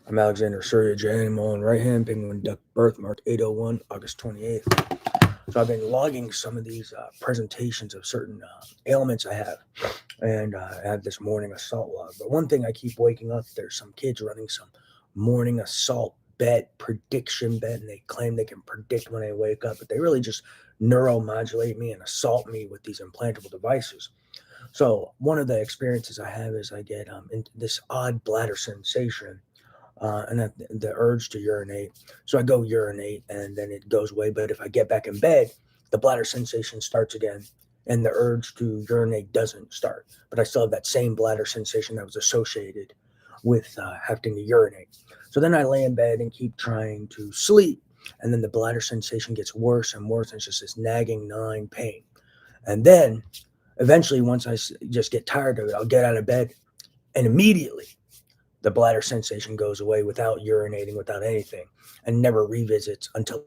I'm Alexander Surya J. Animal and right hand penguin duck birthmark 801 August 28th. So I've been logging some of these presentations of certain ailments I have. And I had this morning assault log. But one thing I keep waking up, there's some kids running some morning assault bet, prediction bet, and they claim they can predict when I wake up, but they really just neuromodulate me and assault me with these implantable devices. So one of the experiences I have is I get into this odd bladder sensation and the urge to urinate. So I go urinate and then it goes away. But if I get back in bed, the bladder sensation starts again and the urge to urinate doesn't start. But I still have that same bladder sensation that was associated with having to urinate. So then I lay in bed and keep trying to sleep. And then the bladder sensation gets worse and worse. And it's just this nagging, gnawing pain. And then eventually, once I just get tired of it, I'll get out of bed and immediately the bladder sensation goes away without urinating, without anything, and never revisits until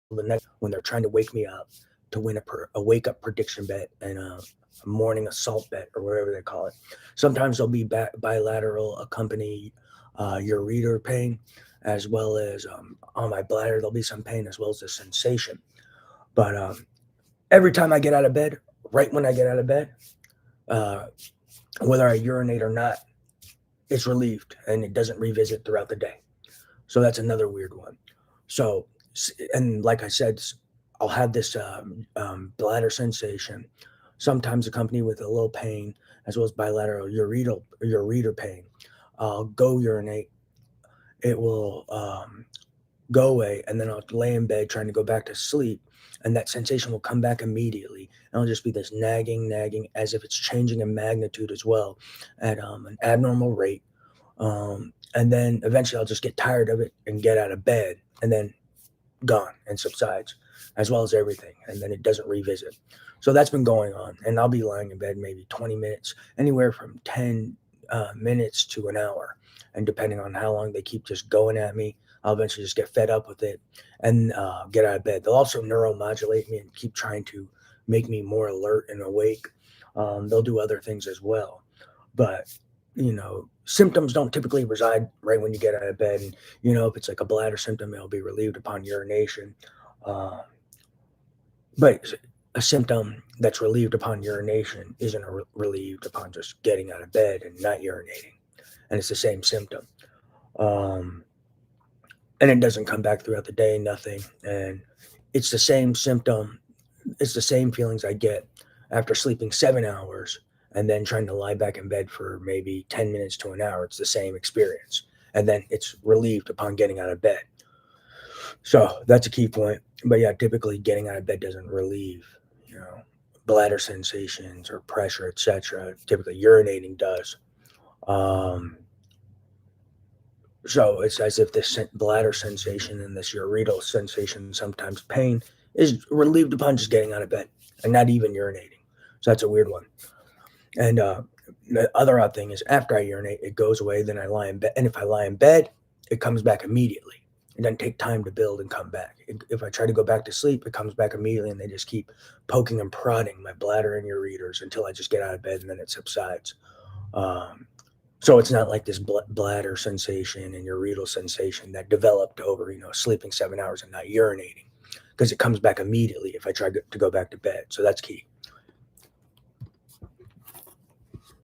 the next when they're trying to wake me up to win a wake up prediction bet and a morning assault bet or whatever they call it. Sometimes there'll be bilateral accompany ureter pain, as well as on my bladder there'll be some pain as well as the sensation. But every time I get out of bed, right when I get out of bed, uh, whether I urinate or not, it's relieved and it doesn't revisit throughout the day. So that's another weird one. So, and like I said, I'll have this bladder sensation, sometimes accompanied with a little pain, as well as bilateral ureter pain. I'll go urinate. It will go away, and then I'll lay in bed trying to go back to sleep, and that sensation will come back immediately. And it'll just be this nagging, as if it's changing in magnitude as well, at an abnormal rate. And then eventually I'll just get tired of it and get out of bed, and then gone and subsides, as well as everything, and then it doesn't revisit. So that's been going on, and I'll be lying in bed maybe 20 minutes, anywhere from 10 minutes to an hour, and depending on how long they keep just going at me, I'll eventually just get fed up with it and get out of bed. They'll also neuromodulate me and keep trying to make me more alert and awake. They'll do other things as well, but symptoms don't typically reside right when you get out of bed. And if it's like a bladder symptom, it'll be relieved upon urination. Uh, but a symptom that's relieved upon urination isn't relieved upon just getting out of bed and not urinating, and it's the same symptom. Um, and it doesn't come back throughout the day, nothing. And it's the same symptom, it's the same feelings I get after sleeping 7 hours and then trying to lie back in bed for maybe 10 minutes to an hour. It's the same experience. And then it's relieved upon getting out of bed. So that's a key point. But yeah, typically getting out of bed doesn't relieve, you know, bladder sensations or pressure, etc. Typically urinating does. Um, So it's as if this bladder sensation and this ureteral sensation, sometimes pain, is relieved upon just getting out of bed and not even urinating. So that's a weird one. And the other odd thing is after I urinate, it goes away. Then I lie in bed. And if I lie in bed, it comes back immediately. It doesn't take time to build and come back. If I try to go back to sleep, it comes back immediately. And they just keep poking and prodding my bladder and ureters until I just get out of bed and then it subsides. Um, so it's not like this bladder sensation and ureteral sensation that developed over, sleeping 7 hours and not urinating, because it comes back immediately if I try to go back to bed. So that's key.